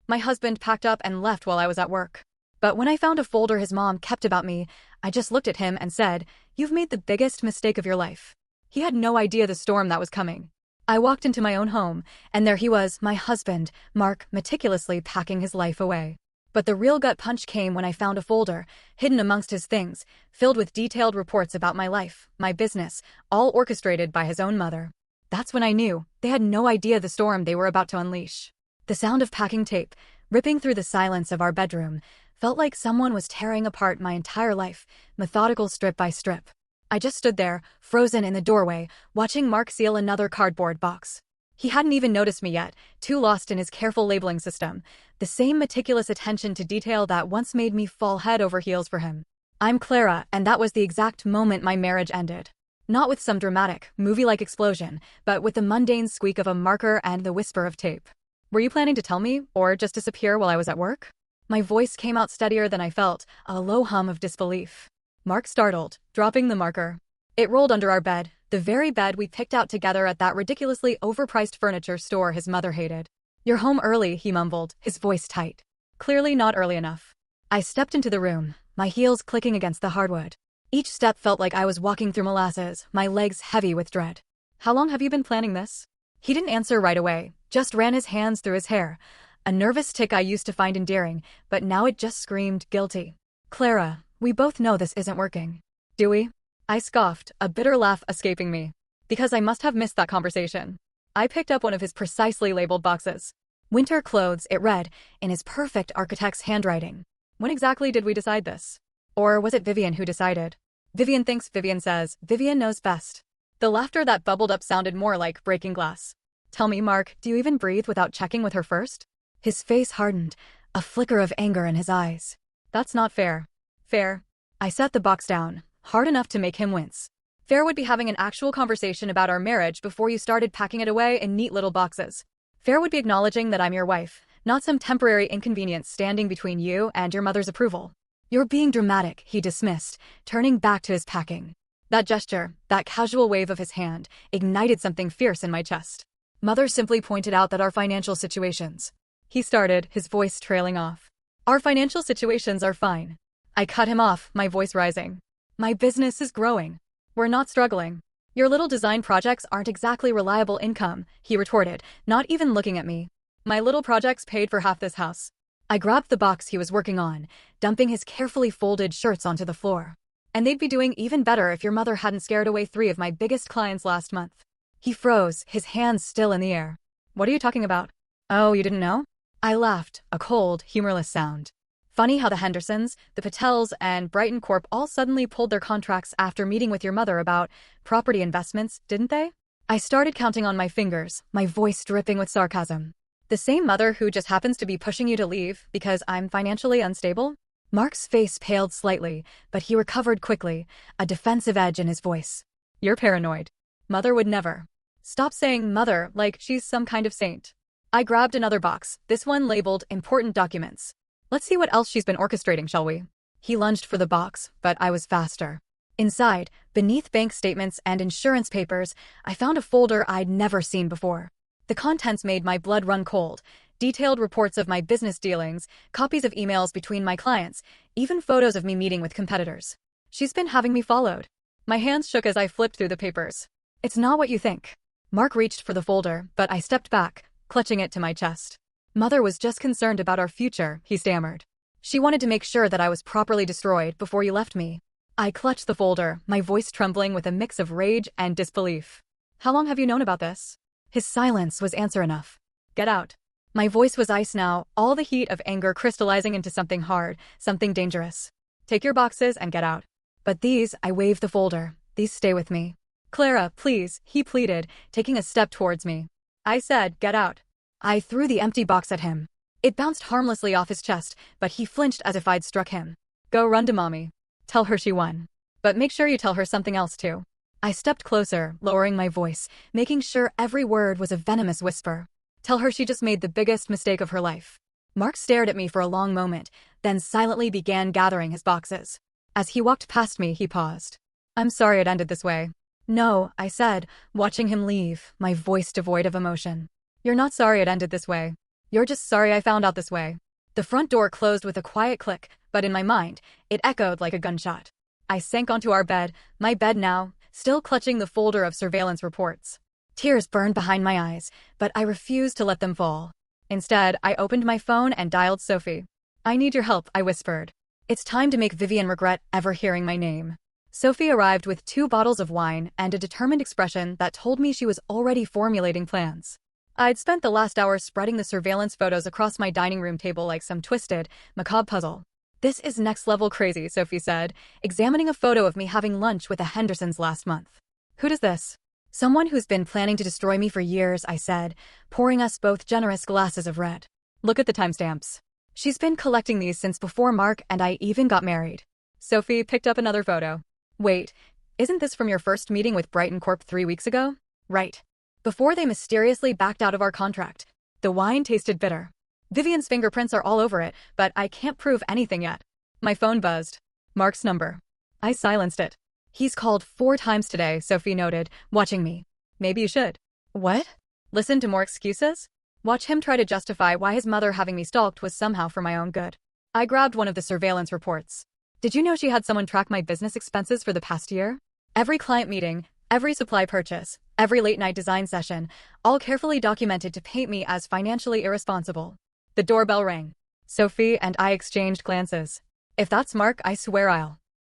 My husband packed up and left while I was at work. But when I found a folder his mom kept about me, I just looked at him and said, "You've made the biggest mistake of your life." He had no idea the storm that was coming. I walked into my own home, and there he was, my husband, Mark, meticulously packing his life away. But the real gut punch came when I found a folder, hidden amongst his things, filled with detailed reports about my life, my business, all orchestrated by his own mother. That's when I knew they had no idea the storm they were about to unleash. The sound of packing tape, ripping through the silence of our bedroom, felt like someone was tearing apart my entire life, methodical strip by strip. I just stood there, frozen in the doorway, watching Mark seal another cardboard box. He hadn't even noticed me yet, too lost in his careful labeling system, the same meticulous attention to detail that once made me fall head over heels for him. I'm Clara, and that was the exact moment my marriage ended. Not with some dramatic, movie-like explosion, but with the mundane squeak of a marker and the whisper of tape. Were you planning to tell me, or just disappear while I was at work? My voice came out steadier than I felt, a low hum of disbelief. Mark startled, dropping the marker. It rolled under our bed, the very bed we picked out together at that ridiculously overpriced furniture store his mother hated. "You're home early," he mumbled, his voice tight. Clearly not early enough. I stepped into the room, my heels clicking against the hardwood. Each step felt like I was walking through molasses, my legs heavy with dread. "How long have you been planning this?" He didn't answer right away, just ran his hands through his hair. A nervous tick I used to find endearing, but now it just screamed guilty. "Clara, we both know this isn't working. Do we?" I scoffed, a bitter laugh escaping me. Because I must have missed that conversation. I picked up one of his precisely labeled boxes. "Winter clothes," it read, in his perfect architect's handwriting. When exactly did we decide this? Or was it Vivian who decided? Vivian thinks, Vivian says, Vivian knows best. The laughter that bubbled up sounded more like breaking glass. "Tell me, Mark, do you even breathe without checking with her first?" His face hardened, a flicker of anger in his eyes. "That's not fair." "Fair?" I set the box down, hard enough to make him wince. "Fair would be having an actual conversation about our marriage before you started packing it away in neat little boxes. Fair would be acknowledging that I'm your wife, not some temporary inconvenience standing between you and your mother's approval." "You're being dramatic," he dismissed, turning back to his packing. That gesture, that casual wave of his hand, ignited something fierce in my chest. "Mother simply pointed out that our financial situations—" He started, his voice trailing off. "Our financial situations are fine." I cut him off, my voice rising. "My business is growing. We're not struggling. Your little design projects aren't exactly reliable income," he retorted, not even looking at me. "My little projects paid for half this house." I grabbed the box he was working on, dumping his carefully folded shirts onto the floor. "And they'd be doing even better if your mother hadn't scared away 3 of my biggest clients last month." He froze, his hands still in the air. "What are you talking about?" "Oh, you didn't know?" I laughed, a cold, humorless sound. "Funny how the Hendersons, the Patels, and Brighton Corp all suddenly pulled their contracts after meeting with your mother about property investments, didn't they?" I started counting on my fingers, my voice dripping with sarcasm. "The same mother who just happens to be pushing you to leave because I'm financially unstable?" Mark's face paled slightly, but he recovered quickly, a defensive edge in his voice. "You're paranoid. Mother would never." "Stop saying mother like she's some kind of saint." I grabbed another box, this one labeled important documents. "Let's see what else she's been orchestrating, shall we?" He lunged for the box, but I was faster. Inside, beneath bank statements and insurance papers, I found a folder I'd never seen before. The contents made my blood run cold. Detailed reports of my business dealings, copies of emails between my clients, even photos of me meeting with competitors. "She's been having me followed." My hands shook as I flipped through the papers. "It's not what you think." Mark reached for the folder, but I stepped back, clutching it to my chest. "Mother was just concerned about our future," he stammered. "She wanted to make sure that I was properly destroyed before you left me." I clutched the folder, my voice trembling with a mix of rage and disbelief. "How long have you known about this?" His silence was answer enough. "Get out." My voice was ice now, all the heat of anger crystallizing into something hard, something dangerous. "Take your boxes and get out." "But these," I waved the folder, "these stay with me." "Clara, please," he pleaded, taking a step towards me. I said, "Get out." I threw the empty box at him. It bounced harmlessly off his chest, but he flinched as if I'd struck him. "Go run to mommy. Tell her she won. But make sure you tell her something else too." I stepped closer, lowering my voice, making sure every word was a venomous whisper. "Tell her she just made the biggest mistake of her life." Mark stared at me for a long moment, then silently began gathering his boxes. As he walked past me, he paused. "I'm sorry it ended this way." "No," I said, watching him leave, my voice devoid of emotion. "You're not sorry it ended this way. You're just sorry I found out this way. The front door closed with a quiet click, but in my mind, it echoed like a gunshot. I sank onto our bed, my bed now, still clutching the folder of surveillance reports. Tears burned behind my eyes, but I refused to let them fall. Instead, I opened my phone and dialed Sophie. I need your help, I whispered. It's time to make Vivian regret ever hearing my name. Sophie arrived with 2 bottles of wine and a determined expression that told me she was already formulating plans. I'd spent the last hour spreading the surveillance photos across my dining room table like some twisted, macabre puzzle. This is next-level crazy, Sophie said, examining a photo of me having lunch with the Hendersons last month. Who does this? Someone who's been planning to destroy me for years, I said, pouring us both generous glasses of red. Look at the timestamps. She's been collecting these since before Mark and I even got married. Sophie picked up another photo. Wait, isn't this from your first meeting with Brighton Corp 3 weeks ago? Right. Before they mysteriously backed out of our contract. The wine tasted bitter. Vivian's fingerprints are all over it, but I can't prove anything yet. My phone buzzed. Mark's number. I silenced it. He's called 4 times today, Sophie noted, watching me. Maybe you should. What? Listen to more excuses? Watch him try to justify why his mother having me stalked was somehow for my own good. I grabbed one of the surveillance reports. Did you know she had someone track my business expenses for the past year? Every client meeting, every supply purchase, every late-night design session, all carefully documented to paint me as financially irresponsible. The doorbell rang. Sophie and I exchanged glances. If that's Mark, I swear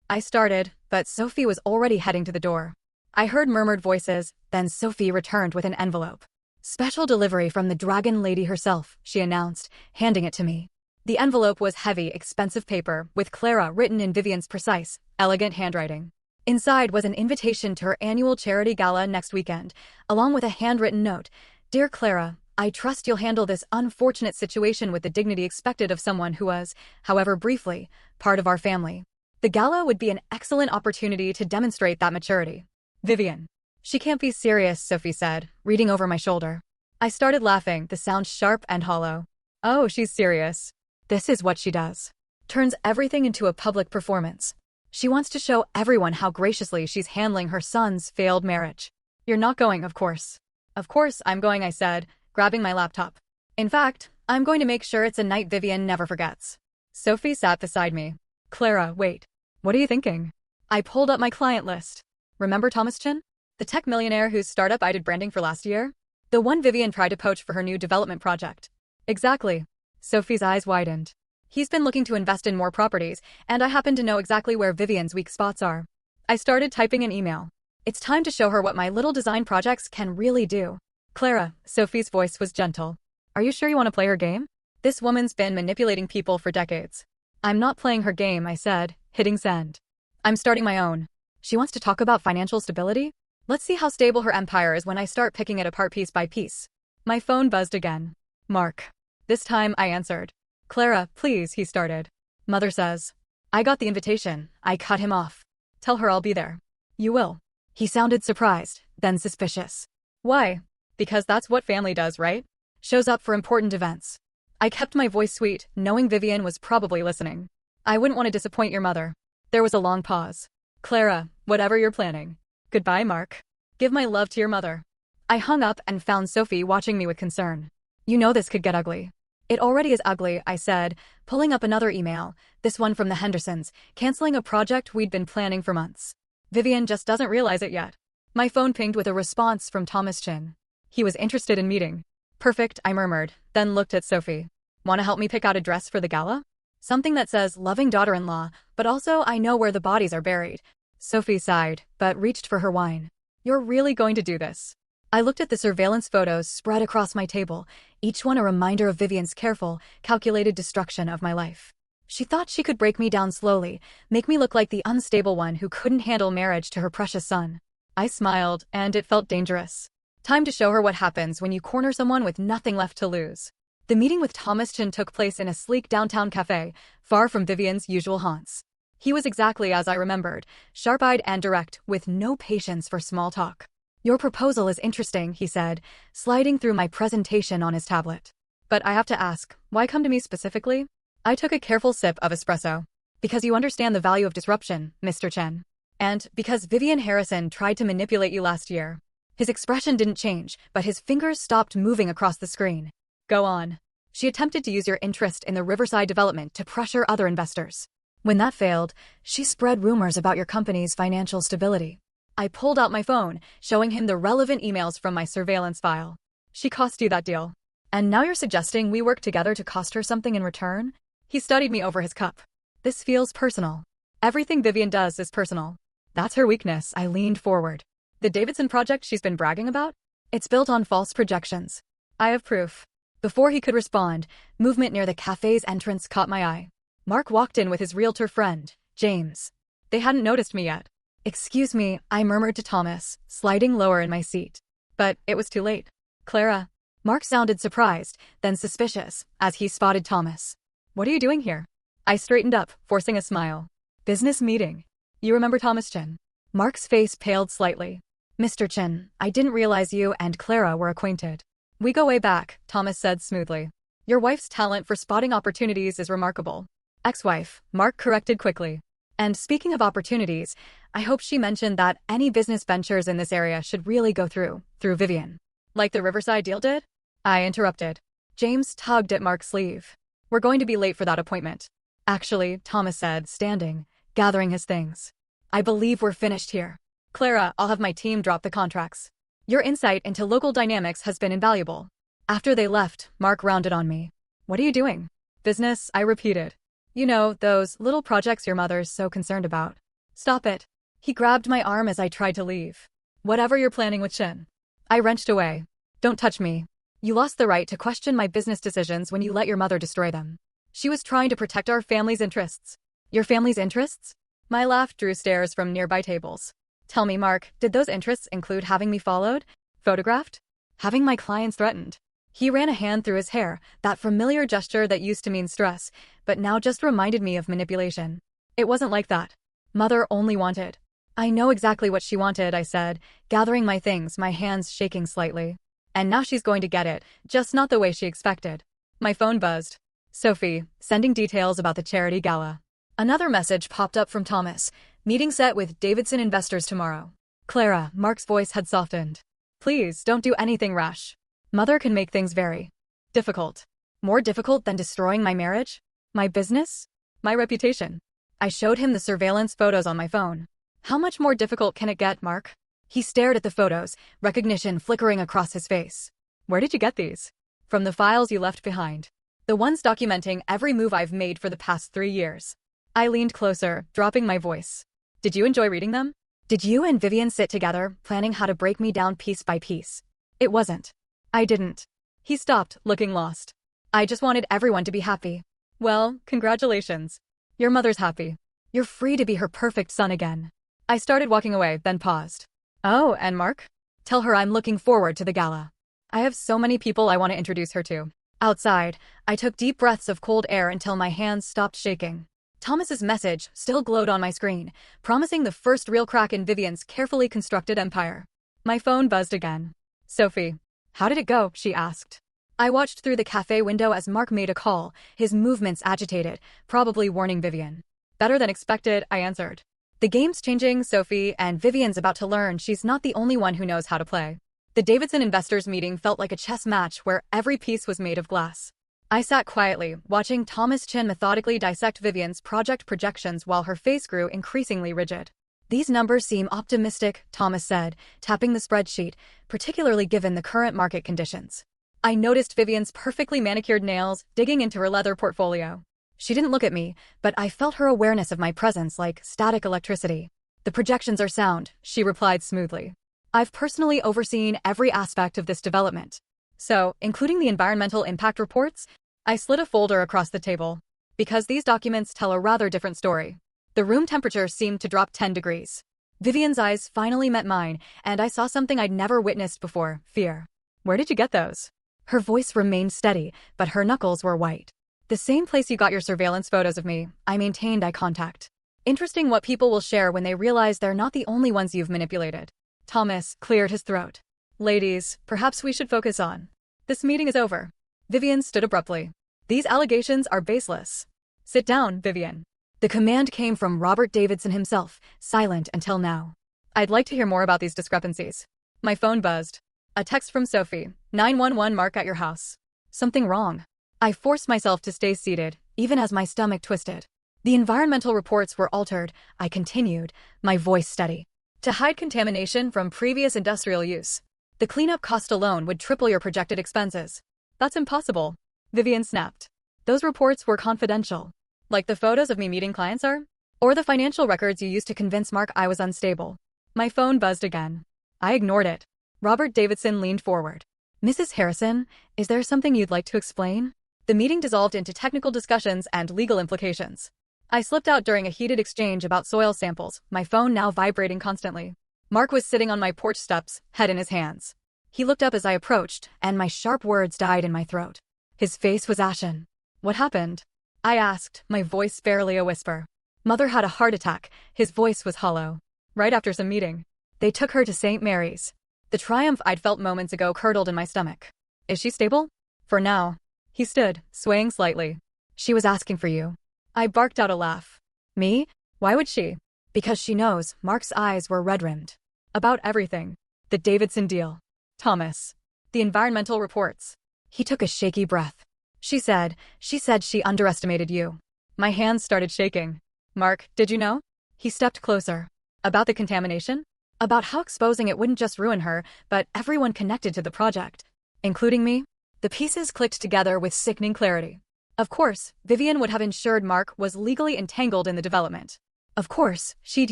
I started, but Sophie was already heading to the door. I heard murmured voices, then Sophie returned with an envelope. Special delivery from the Dragon Lady herself, she announced, handing it to me. The envelope was heavy, expensive paper, with Clara written in Vivian's precise, elegant handwriting. Inside was an invitation to her annual charity gala next weekend, along with a handwritten note. Dear Clara, I trust you'll handle this unfortunate situation with the dignity expected of someone who was, however briefly, part of our family. The gala would be an excellent opportunity to demonstrate that maturity. Vivian. She can't be serious, Sophie said, reading over my shoulder. I started laughing, the sound sharp and hollow. Oh, she's serious. This is what she does. Turns everything into a public performance. She wants to show everyone how graciously she's handling her son's failed marriage. You're not going, of course. Of course I'm going, I said, grabbing my laptop. In fact, I'm going to make sure it's a night Vivian never forgets. Sophie sat beside me. Clara, wait. What are you thinking? I pulled up my client list. Remember Thomas Chin? The tech millionaire whose startup I did branding for last year? The one Vivian tried to poach for her new development project. Exactly. Sophie's eyes widened. He's been looking to invest in more properties, and I happen to know exactly where Vivian's weak spots are. I started typing an email. It's time to show her what my little design projects can really do. Clara, Sophie's voice was gentle. Are you sure you want to play her game? This woman's been manipulating people for decades. I'm not playing her game, I said, hitting send. I'm starting my own. She wants to talk about financial stability? Let's see how stable her empire is when I start picking it apart piece by piece. My phone buzzed again. Mark. This time I answered. Clara, please, he started. Mother says. I got the invitation. I cut him off. Tell her I'll be there. You will. He sounded surprised, then suspicious. Why? Because that's what family does, right? Shows up for important events. I kept my voice sweet, knowing Vivian was probably listening. I wouldn't want to disappoint your mother. There was a long pause. Clara, whatever you're planning. Goodbye, Mark. Give my love to your mother. I hung up and found Sophie watching me with concern. You know this could get ugly. It already is ugly, I said, pulling up another email, this one from the Hendersons, canceling a project we'd been planning for months. Vivian just doesn't realize it yet. My phone pinged with a response from Thomas Chin. He was interested in meeting. Perfect, I murmured, then looked at Sophie. Want to help me pick out a dress for the gala? Something that says loving daughter-in-law, but also I know where the bodies are buried. Sophie sighed, but reached for her wine. You're really going to do this? I looked at the surveillance photos spread across my table, each one a reminder of Vivian's careful, calculated destruction of my life. She thought she could break me down slowly, make me look like the unstable one who couldn't handle marriage to her precious son. I smiled, and it felt dangerous. Time to show her what happens when you corner someone with nothing left to lose. The meeting with Thomas Chin took place in a sleek downtown cafe, far from Vivian's usual haunts. He was exactly as I remembered, sharp-eyed and direct, with no patience for small talk. Your proposal is interesting, he said, sliding through my presentation on his tablet. But I have to ask, why come to me specifically? I took a careful sip of espresso. Because you understand the value of disruption, Mr. Chen. And because Vivian Harrison tried to manipulate you last year. His expression didn't change, but his fingers stopped moving across the screen. Go on. She attempted to use your interest in the Riverside development to pressure other investors. When that failed, she spread rumors about your company's financial stability. I pulled out my phone, showing him the relevant emails from my surveillance file. She cost you that deal. And now you're suggesting we work together to cost her something in return? He studied me over his cup. This feels personal. Everything Vivian does is personal. That's her weakness. I leaned forward. The Davidson project she's been bragging about? It's built on false projections. I have proof. Before he could respond, movement near the cafe's entrance caught my eye. Mark walked in with his realtor friend, James. They hadn't noticed me yet. Excuse me, I murmured to Thomas, sliding lower in my seat. But it was too late. Clara. Mark sounded surprised, then suspicious, as he spotted Thomas. What are you doing here? I straightened up, forcing a smile. Business meeting. You remember Thomas Chin? Mark's face paled slightly. Mr. Chin, I didn't realize you and Clara were acquainted. We go way back, Thomas said smoothly. Your wife's talent for spotting opportunities is remarkable. Ex-wife, Mark corrected quickly. And speaking of opportunities, I hope she mentioned that any business ventures in this area should really go through Vivian. Like the Riverside deal did? I interrupted. James tugged at Mark's sleeve. We're going to be late for that appointment. Actually, Thomas said, standing, gathering his things. I believe we're finished here. Clara, I'll have my team drop the contracts. Your insight into local dynamics has been invaluable. After they left, Mark rounded on me. What are you doing? Business, I repeated. You know, those little projects your mother's so concerned about. Stop it. He grabbed my arm as I tried to leave. Whatever you're planning with Shin. I wrenched away. Don't touch me. You lost the right to question my business decisions when you let your mother destroy them. She was trying to protect our family's interests. Your family's interests? My laugh drew stares from nearby tables. Tell me, Mark, did those interests include having me followed? Photographed? Having my clients threatened? He ran a hand through his hair, that familiar gesture that used to mean stress, but now just reminded me of manipulation. It wasn't like that. Mother only wanted. I know exactly what she wanted, I said, gathering my things, my hands shaking slightly. And now she's going to get it, just not the way she expected. My phone buzzed. Sophie, sending details about the charity gala. Another message popped up from Thomas. Meeting set with Davidson investors tomorrow. Clara, Mark's voice had softened. Please, don't do anything rash. Mother can make things very difficult. More difficult than destroying my marriage? My business? My reputation? I showed him the surveillance photos on my phone. How much more difficult can it get, Mark? He stared at the photos, recognition flickering across his face. Where did you get these? From the files you left behind. The ones documenting every move I've made for the past 3 years. I leaned closer, dropping my voice. Did you enjoy reading them? Did you and Vivian sit together, planning how to break me down piece by piece? It wasn't. I didn't. He stopped, looking lost. I just wanted everyone to be happy. Well, congratulations. Your mother's happy. You're free to be her perfect son again. I started walking away, then paused. Oh, and Mark? Tell her I'm looking forward to the gala. I have so many people I want to introduce her to. Outside, I took deep breaths of cold air until my hands stopped shaking. Thomas's message still glowed on my screen, promising the first real crack in Vivian's carefully constructed empire. My phone buzzed again. Sophie. How did it go? She asked. I watched through the cafe window as Mark made a call, his movements agitated, probably warning Vivian. Better than expected, I answered. The game's changing, Sophie, and Vivian's about to learn she's not the only one who knows how to play. The Davidson investors meeting felt like a chess match where every piece was made of glass. I sat quietly, watching Thomas Chin methodically dissect Vivian's project projections while her face grew increasingly rigid. These numbers seem optimistic, Thomas said, tapping the spreadsheet, particularly given the current market conditions. I noticed Vivian's perfectly manicured nails digging into her leather portfolio. She didn't look at me, but I felt her awareness of my presence like static electricity. The projections are sound, she replied smoothly. I've personally overseen every aspect of this development. So, including the environmental impact reports, I slid a folder across the table. Because these documents tell a rather different story. The room temperature seemed to drop 10 degrees. Vivian's eyes finally met mine, and I saw something I'd never witnessed before, fear. Where did you get those? Her voice remained steady, but her knuckles were white. The same place you got your surveillance photos of me. I maintained eye contact. Interesting what people will share when they realize they're not the only ones you've manipulated. Thomas cleared his throat. Ladies, perhaps we should focus on. This meeting is over. Vivian stood abruptly. These allegations are baseless. Sit down, Vivian. The command came from Robert Davidson himself, silent until now. I'd like to hear more about these discrepancies. My phone buzzed. A text from Sophie. 911 Mark at your house. Something wrong. I forced myself to stay seated, even as my stomach twisted. The environmental reports were altered, I continued, my voice steady. To hide contamination from previous industrial use. The cleanup cost alone would triple your projected expenses. That's impossible. Vivian snapped. Those reports were confidential. Like the photos of me meeting clients are? Or the financial records you used to convince Mark I was unstable. My phone buzzed again. I ignored it. Robert Davidson leaned forward. Mrs. Harrison, is there something you'd like to explain? The meeting dissolved into technical discussions and legal implications. I slipped out during a heated exchange about soil samples, my phone now vibrating constantly. Mark was sitting on my porch steps, head in his hands. He looked up as I approached, and my sharp words died in my throat. His face was ashen. What happened? I asked, my voice barely a whisper. Mother had a heart attack, his voice was hollow. Right after some meeting. They took her to St. Mary's. The triumph I'd felt moments ago curdled in my stomach. Is she stable? For now. He stood, swaying slightly. She was asking for you. I barked out a laugh. Me? Why would she? Because she knows. Mark's eyes were red-rimmed. About everything. The Davidson deal. Thomas. The environmental reports. He took a shaky breath. She said she underestimated you. My hands started shaking. Mark, did you know? He stepped closer. About the contamination? About how exposing it wouldn't just ruin her, but everyone connected to the project. Including me? The pieces clicked together with sickening clarity. Of course, Vivian would have ensured Mark was legally entangled in the development. Of course, she'd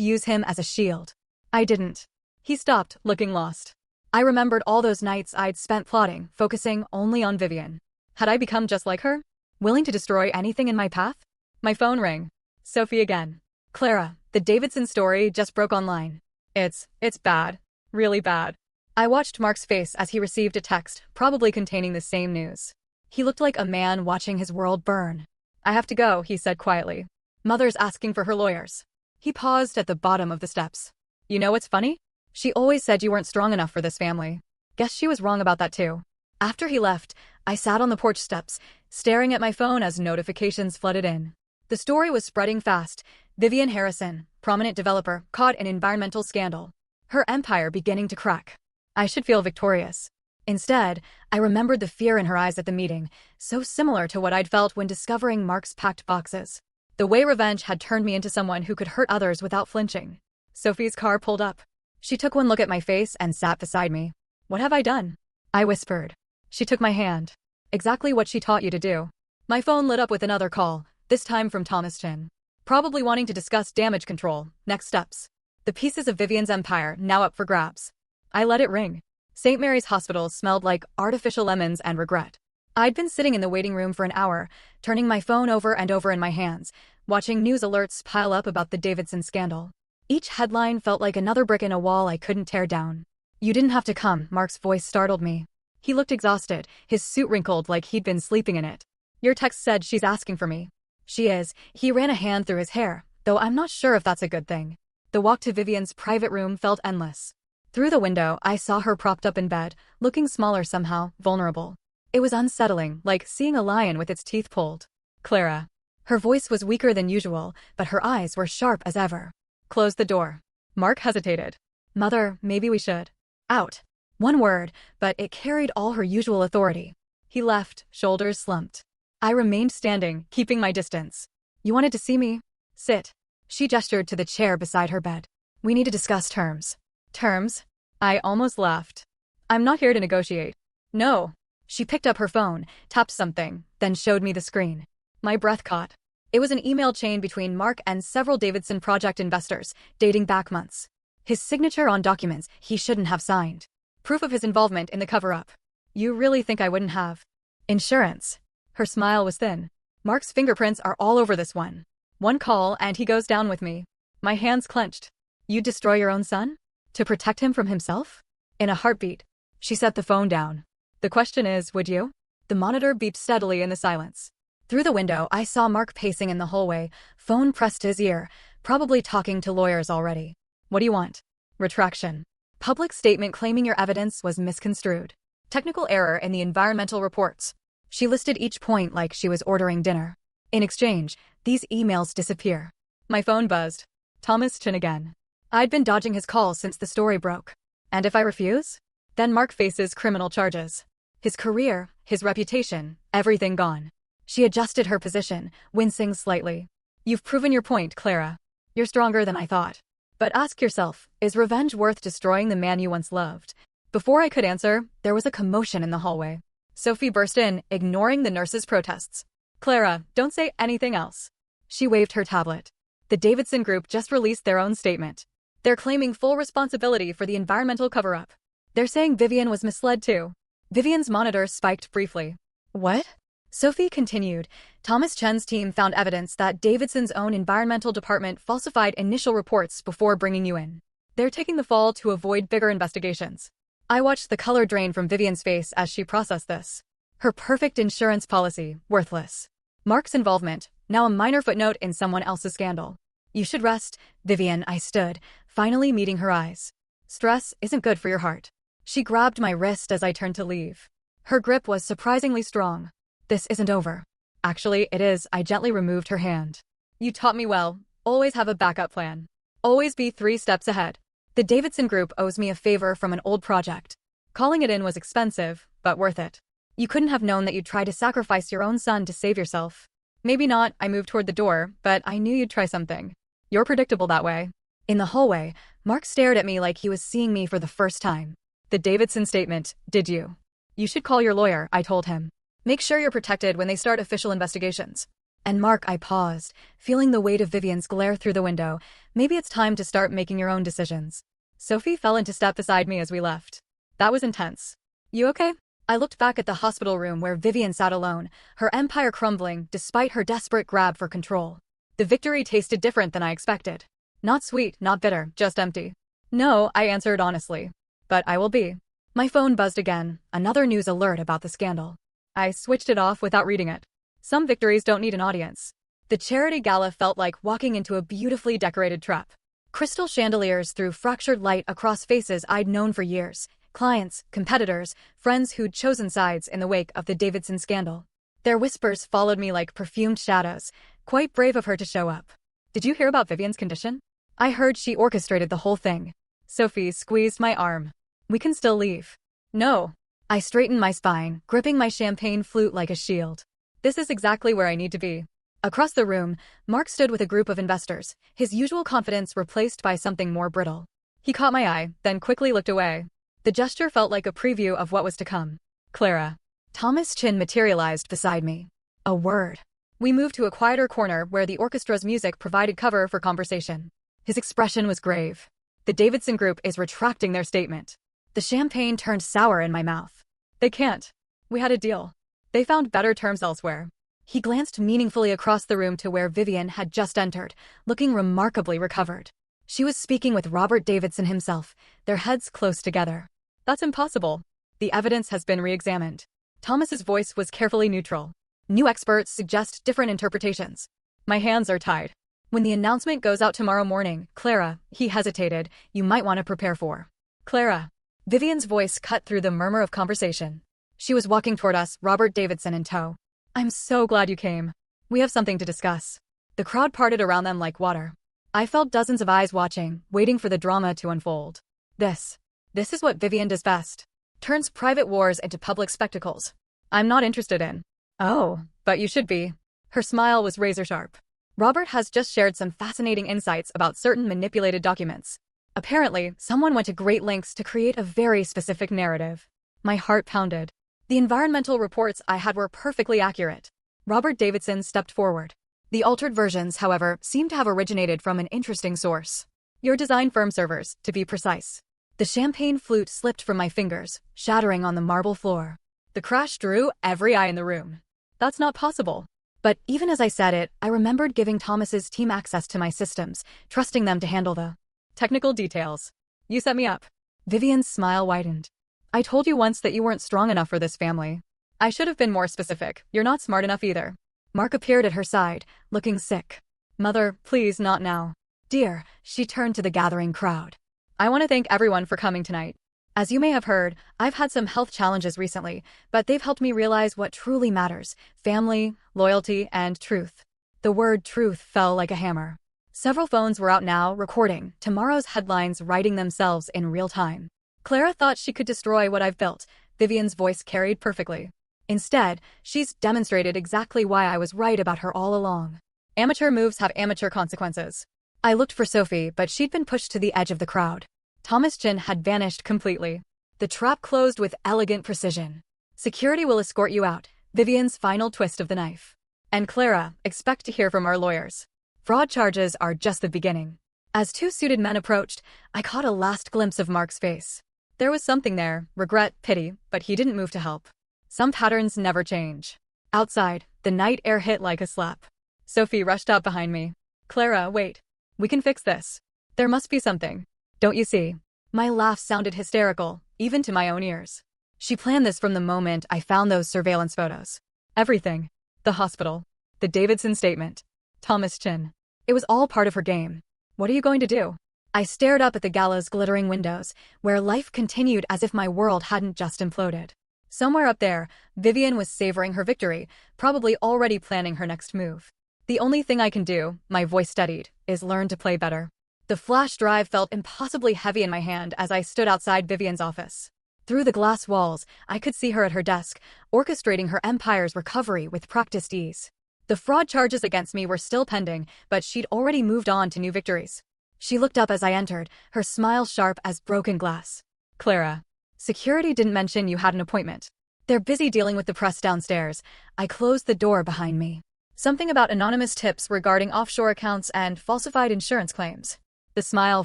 use him as a shield. I didn't. He stopped, looking lost. I remembered all those nights I'd spent plotting, focusing only on Vivian. Had I become just like her? Willing to destroy anything in my path? My phone rang. Sophie again. Clara, the Davidson story just broke online. It's bad. Really bad. I watched Mark's face as he received a text, probably containing the same news. He looked like a man watching his world burn. I have to go, he said quietly. Mother's asking for her lawyers. He paused at the bottom of the steps. You know what's funny? She always said you weren't strong enough for this family. Guess she was wrong about that too. After he left, I sat on the porch steps, staring at my phone as notifications flooded in. The story was spreading fast. Vivian Harrison, prominent developer, caught in environmental scandal. Her empire beginning to crack. I should feel victorious. Instead, I remembered the fear in her eyes at the meeting, so similar to what I'd felt when discovering Mark's packed boxes. The way revenge had turned me into someone who could hurt others without flinching. Sophie's car pulled up. She took one look at my face and sat beside me. What have I done? I whispered. She took my hand. Exactly what she taught you to do. My phone lit up with another call, this time from Thomas Chin. Probably wanting to discuss damage control, next steps. The pieces of Vivian's empire now up for grabs. I let it ring. St. Mary's Hospital smelled like artificial lemons and regret. I'd been sitting in the waiting room for an hour, turning my phone over and over in my hands, watching news alerts pile up about the Davidson scandal. Each headline felt like another brick in a wall I couldn't tear down. You didn't have to come, Mark's voice startled me. He looked exhausted, his suit wrinkled like he'd been sleeping in it. Your text said she's asking for me. She is. He ran a hand through his hair, though I'm not sure if that's a good thing. The walk to Vivian's private room felt endless. Through the window, I saw her propped up in bed, looking smaller somehow, vulnerable. It was unsettling, like seeing a lion with its teeth pulled. Clara. Her voice was weaker than usual, but her eyes were sharp as ever. Close the door. Mark hesitated. Mother, maybe we should. Out. One word, but it carried all her usual authority. He left, shoulders slumped. I remained standing, keeping my distance. You wanted to see me? Sit. She gestured to the chair beside her bed. We need to discuss terms. Terms? I almost laughed. I'm not here to negotiate. No. She picked up her phone, tapped something, then showed me the screen. My breath caught. It was an email chain between Mark and several Davidson project investors, dating back months. His signature on documents he shouldn't have signed. Proof of his involvement in the cover-up. You really think I wouldn't have? Insurance. Her smile was thin. Mark's fingerprints are all over this one. One call and he goes down with me. My hands clenched. You'd destroy your own son? To protect him from himself? In a heartbeat. She set the phone down. The question is, would you? The monitor beeped steadily in the silence. Through the window, I saw Mark pacing in the hallway, phone pressed to his ear, probably talking to lawyers already. What do you want? Retraction. Public statement claiming your evidence was misconstrued. Technical error in the environmental reports. She listed each point like she was ordering dinner. In exchange, these emails disappear. My phone buzzed. Thomas Chin again. I'd been dodging his calls since the story broke. And if I refuse? Then Mark faces criminal charges. His career, his reputation, everything gone. She adjusted her position, wincing slightly. You've proven your point, Clara. You're stronger than I thought. But ask yourself, is revenge worth destroying the man you once loved? Before I could answer, there was a commotion in the hallway. Sophie burst in, ignoring the nurse's protests. Clara, don't say anything else. She waved her tablet. The Davidson Group just released their own statement. They're claiming full responsibility for the environmental cover-up. They're saying Vivian was misled too. Vivian's monitor spiked briefly. What? Sophie continued. Thomas Chen's team found evidence that Davidson's own environmental department falsified initial reports before bringing you in. They're taking the fall to avoid bigger investigations. I watched the color drain from Vivian's face as she processed this. Her perfect insurance policy, worthless. Mark's involvement, now a minor footnote in someone else's scandal. You should rest, Vivian, I stood, finally meeting her eyes. Stress isn't good for your heart. She grabbed my wrist as I turned to leave. Her grip was surprisingly strong. This isn't over. Actually, it is. I gently removed her hand. You taught me well. Always have a backup plan. Always be 3 steps ahead. The Davidson Group owes me a favor from an old project. Calling it in was expensive, but worth it. You couldn't have known that you'd try to sacrifice your own son to save yourself. Maybe not, I moved toward the door, but I knew you'd try something. You're predictable that way. In the hallway, Mark stared at me like he was seeing me for the first time. The Davidson statement, did you? You should call your lawyer, I told him. Make sure you're protected when they start official investigations. And Mark, I paused, feeling the weight of Vivian's glare through the window. Maybe it's time to start making your own decisions. Sophie fell into step beside me as we left. That was intense. You okay? I looked back at the hospital room where Vivian sat alone, her empire crumbling despite her desperate grab for control. The victory tasted different than I expected. Not sweet, not bitter, just empty. No, I answered honestly. But I will be. My phone buzzed again, another news alert about the scandal. I switched it off without reading it. Some victories don't need an audience. The charity gala felt like walking into a beautifully decorated trap. Crystal chandeliers threw fractured light across faces I'd known for years. Clients, competitors, friends who'd chosen sides in the wake of the Davidson scandal. Their whispers followed me like perfumed shadows. Quite brave of her to show up. Did you hear about Vivian's condition? I heard she orchestrated the whole thing. Sophie squeezed my arm. We can still leave. No. I straightened my spine, gripping my champagne flute like a shield. This is exactly where I need to be. Across the room, Mark stood with a group of investors, his usual confidence replaced by something more brittle. He caught my eye, then quickly looked away. The gesture felt like a preview of what was to come. Clara. Thomas Chin materialized beside me. A word. We moved to a quieter corner where the orchestra's music provided cover for conversation. His expression was grave. The Davidson Group is retracting their statement. The champagne turned sour in my mouth. They can't. We had a deal. They found better terms elsewhere. He glanced meaningfully across the room to where Vivian had just entered, looking remarkably recovered. She was speaking with Robert Davidson himself, their heads close together. That's impossible. The evidence has been re-examined. Thomas's voice was carefully neutral. New experts suggest different interpretations. My hands are tied. When the announcement goes out tomorrow morning, Clara, he hesitated, you might want to prepare for. Clara. Vivian's voice cut through the murmur of conversation. She was walking toward us, Robert Davidson in tow. I'm so glad you came. We have something to discuss. The crowd parted around them like water. I felt dozens of eyes watching, waiting for the drama to unfold. This is what Vivian does best. Turns private wars into public spectacles. I'm not interested in. Oh, but you should be. Her smile was razor-sharp. Robert has just shared some fascinating insights about certain manipulated documents. Apparently, someone went to great lengths to create a very specific narrative. My heart pounded. The environmental reports I had were perfectly accurate. Robert Davidson stepped forward. The altered versions, however, seemed to have originated from an interesting source. Your design firm servers, to be precise. The champagne flute slipped from my fingers, shattering on the marble floor. The crash drew every eye in the room. That's not possible. But even as I said it, I remembered giving Thomas's team access to my systems, trusting them to handle the technical details. You set me up. Vivian's smile widened. I told you once that you weren't strong enough for this family. I should have been more specific. You're not smart enough either. Mark appeared at her side, looking sick. Mother, please not now. Dear, she turned to the gathering crowd. I want to thank everyone for coming tonight. As you may have heard, I've had some health challenges recently, but they've helped me realize what truly matters: family, loyalty, and truth. The word truth fell like a hammer. Several phones were out now, recording tomorrow's headlines, writing themselves in real time. Clara thought she could destroy what I've built. Vivian's voice carried perfectly. Instead, she's demonstrated exactly why I was right about her all along. Amateur moves have amateur consequences. I looked for Sophie, but she'd been pushed to the edge of the crowd. Thomas Chin had vanished completely. The trap closed with elegant precision. Security will escort you out, Vivian's final twist of the knife. And Clara, expect to hear from our lawyers. Fraud charges are just the beginning. As two suited men approached, I caught a last glimpse of Mark's face. There was something there, regret, pity, but he didn't move to help. Some patterns never change. Outside, the night air hit like a slap. Sophie rushed out behind me. Clara, wait. We can fix this. There must be something. Don't you see? My laugh sounded hysterical, even to my own ears. She planned this from the moment I found those surveillance photos. Everything. The hospital. The Davidson statement. Thomas Chin. It was all part of her game. What are you going to do? I stared up at the gala's glittering windows, where life continued as if my world hadn't just imploded. Somewhere up there, Vivian was savoring her victory, probably already planning her next move. The only thing I can do, my voice steadied, is learn to play better. The flash drive felt impossibly heavy in my hand as I stood outside Vivian's office. Through the glass walls, I could see her at her desk, orchestrating her empire's recovery with practiced ease. The fraud charges against me were still pending, but she'd already moved on to new victories. She looked up as I entered, her smile sharp as broken glass. Clara. Security didn't mention you had an appointment. They're busy dealing with the press downstairs. I closed the door behind me. Something about anonymous tips regarding offshore accounts and falsified insurance claims. The smile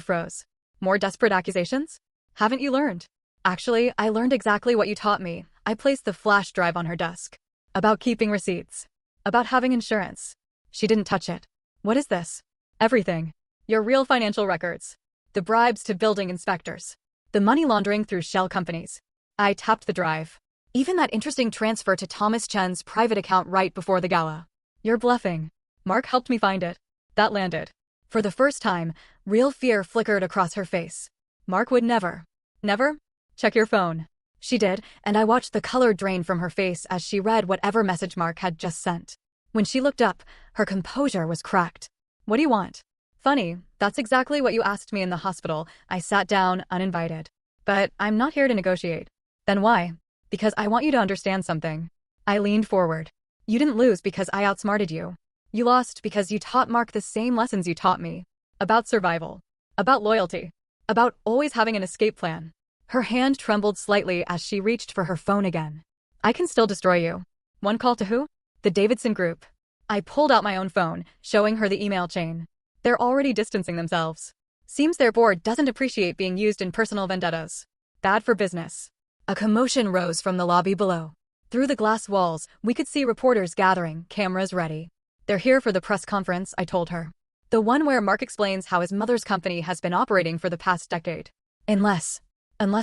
froze. More desperate accusations? Haven't you learned? Actually, I learned exactly what you taught me. I placed the flash drive on her desk. About keeping receipts. About having insurance. She didn't touch it. What is this? Everything. Your real financial records. The bribes to building inspectors. The money laundering through shell companies. I tapped the drive. Even that interesting transfer to Thomas Chen's private account right before the gala. You're bluffing. Mark helped me find it. That landed. For the first time, real fear flickered across her face. Mark would never. Never? Check your phone. She did, and I watched the color drain from her face as she read whatever message Mark had just sent. When she looked up, her composure was cracked. What do you want? Funny, that's exactly what you asked me in the hospital. I sat down, uninvited. But I'm not here to negotiate. Then why? Because I want you to understand something. I leaned forward. You didn't lose because I outsmarted you. You lost because you taught Mark the same lessons you taught me. About survival. About loyalty. About always having an escape plan. Her hand trembled slightly as she reached for her phone again. I can still destroy you. One call to who? The Davidson Group. I pulled out my own phone, showing her the email chain. They're already distancing themselves. Seems their board doesn't appreciate being used in personal vendettas. Bad for business. A commotion rose from the lobby below. Through the glass walls, we could see reporters gathering, cameras ready. They're here for the press conference, I told her. The one where Mark explains how his mother's company has been operating for the past decade. Unless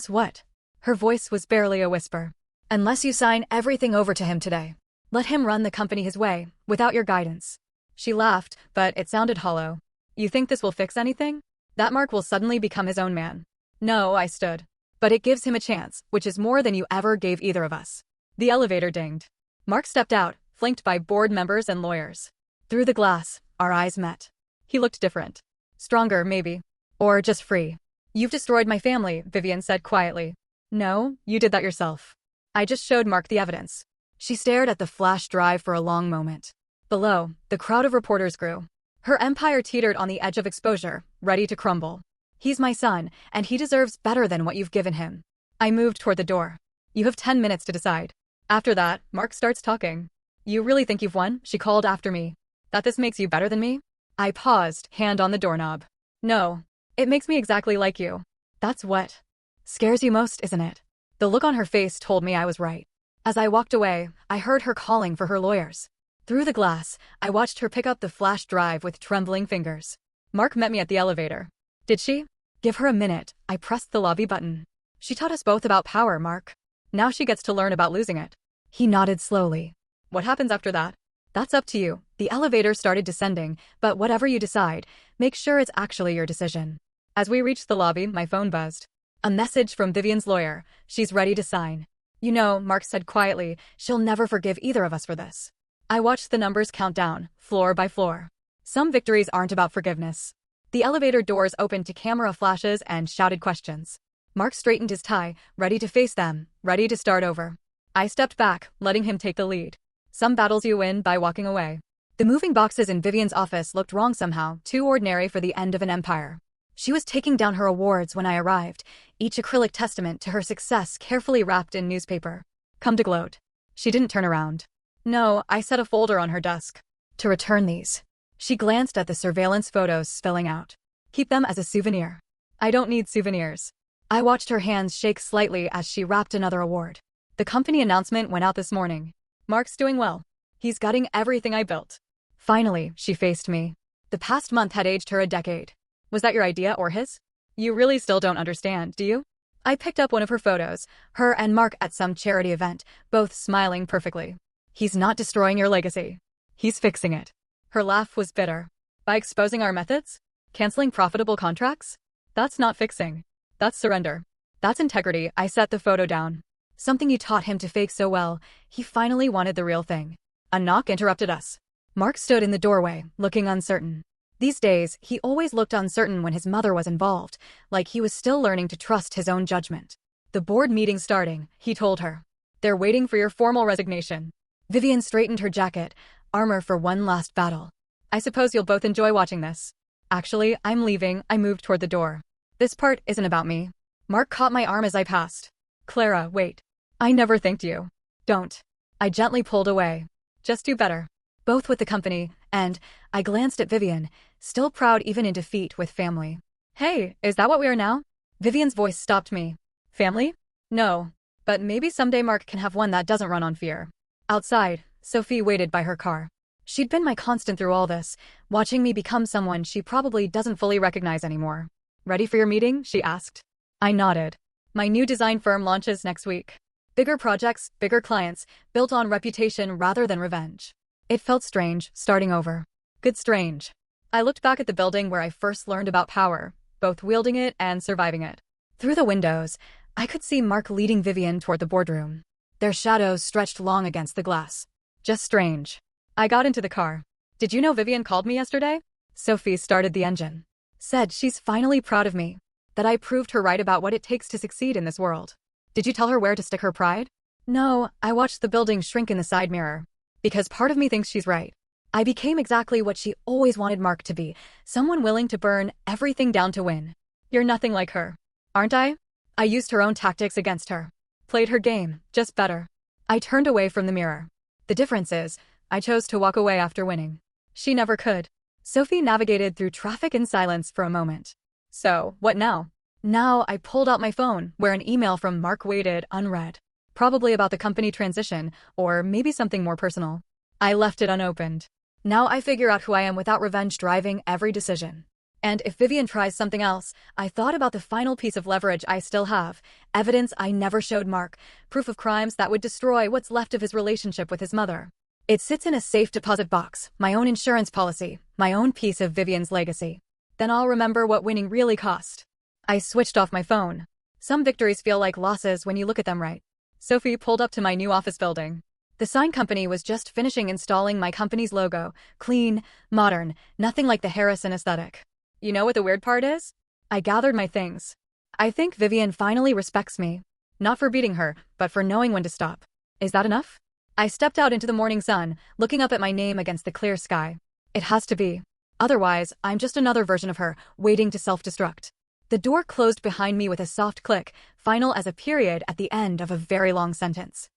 what? Her voice was barely a whisper. Unless you sign everything over to him today. Let him run the company his way, without your guidance. She laughed, but it sounded hollow. You think this will fix anything? That Mark will suddenly become his own man. No, I stood. But it gives him a chance, which is more than you ever gave either of us. The elevator dinged. Mark stepped out, flanked by board members and lawyers. Through the glass, our eyes met. He looked different. Stronger, maybe. Or just free. You've destroyed my family, Vivian said quietly. No, you did that yourself. I just showed Mark the evidence. She stared at the flash drive for a long moment. Below, the crowd of reporters grew. Her empire teetered on the edge of exposure, ready to crumble. He's my son, and he deserves better than what you've given him. I moved toward the door. You have 10 minutes to decide. After that, Mark starts talking. You really think you've won? She called after me. That this makes you better than me? I paused, hand on the doorknob. No. It makes me exactly like you. That's what scares you most, isn't it? The look on her face told me I was right. As I walked away, I heard her calling for her lawyers. Through the glass, I watched her pick up the flash drive with trembling fingers. Mark met me at the elevator. Did she? Give her a minute. I pressed the lobby button. She taught us both about power, Mark. Now she gets to learn about losing it. He nodded slowly. What happens after that? That's up to you. The elevator started descending, but whatever you decide, make sure it's actually your decision. As we reached the lobby, my phone buzzed. A message from Vivian's lawyer. She's ready to sign. You know, Mark said quietly, she'll never forgive either of us for this. I watched the numbers count down, floor by floor. Some victories aren't about forgiveness. The elevator doors opened to camera flashes and shouted questions. Mark straightened his tie, ready to face them, ready to start over. I stepped back, letting him take the lead. Some battles you win by walking away. The moving boxes in Vivian's office looked wrong somehow, too ordinary for the end of an empire. She was taking down her awards when I arrived, each acrylic testament to her success carefully wrapped in newspaper. Come to gloat. She didn't turn around. No, I set a folder on her desk. To return these. She glanced at the surveillance photos spilling out. Keep them as a souvenir. I don't need souvenirs. I watched her hands shake slightly as she wrapped another award. The company announcement went out this morning. Mark's doing well. He's gutting everything I built. Finally, she faced me. The past month had aged her a decade. Was that your idea or his? You really still don't understand, do you? I picked up one of her photos, her and Mark at some charity event, both smiling perfectly. He's not destroying your legacy. He's fixing it. Her laugh was bitter. By exposing our methods? Canceling profitable contracts? That's not fixing. That's surrender. That's integrity. I set the photo down. Something you taught him to fake so well, he finally wanted the real thing. A knock interrupted us. Mark stood in the doorway, looking uncertain. These days, he always looked uncertain when his mother was involved, like he was still learning to trust his own judgment. The board meeting's starting, he told her. They're waiting for your formal resignation. Vivian straightened her jacket, armor for one last battle. I suppose you'll both enjoy watching this. Actually, I'm leaving. I moved toward the door. This part isn't about me. Mark caught my arm as I passed. Clara, wait. I never thanked you. Don't. I gently pulled away. Just do better. Both with the company, and I glanced at Vivian, still proud even in defeat with family. Hey, is that what we are now? Vivian's voice stopped me. Family? No. But maybe someday Mark can have one that doesn't run on fear. Outside, Sophie waited by her car. She'd been my constant through all this, watching me become someone she probably doesn't fully recognize anymore. Ready for your meeting? She asked. I nodded. My new design firm launches next week. Bigger projects, bigger clients, built on reputation rather than revenge. It felt strange, starting over. Good strange. I looked back at the building where I first learned about power, both wielding it and surviving it. Through the windows, I could see Mark leading Vivian toward the boardroom. Their shadows stretched long against the glass. Just strange. I got into the car. Did you know Vivian called me yesterday? Sophie started the engine. Said she's finally proud of me. That I proved her right about what it takes to succeed in this world. Did you tell her where to stick her pride? No, I watched the building shrink in the side mirror. Because part of me thinks she's right. I became exactly what she always wanted Mark to be, someone willing to burn everything down to win. You're nothing like her. Aren't I? I used her own tactics against her. Played her game, just better. I turned away from the mirror. The difference is, I chose to walk away after winning. She never could. Sophie navigated through traffic in silence for a moment. So, what now? Now I pulled out my phone, where an email from Mark waited unread. Probably about the company transition, or maybe something more personal. I left it unopened. Now I figure out who I am without revenge driving every decision. And if Vivian tries something else, I thought about the final piece of leverage I still have, evidence I never showed Mark, proof of crimes that would destroy what's left of his relationship with his mother. It sits in a safe deposit box, my own insurance policy, my own piece of Vivian's legacy. Then I'll remember what winning really cost. I switched off my phone. Some victories feel like losses when you look at them right. Sophie pulled up to my new office building. The sign company was just finishing installing my company's logo, clean, modern, nothing like the Harrison aesthetic. You know what the weird part is? I gathered my things. I think Vivian finally respects me. Not for beating her, but for knowing when to stop. Is that enough? I stepped out into the morning sun, looking up at my name against the clear sky. It has to be. Otherwise, I'm just another version of her, waiting to self-destruct. The door closed behind me with a soft click, final as a period at the end of a very long sentence.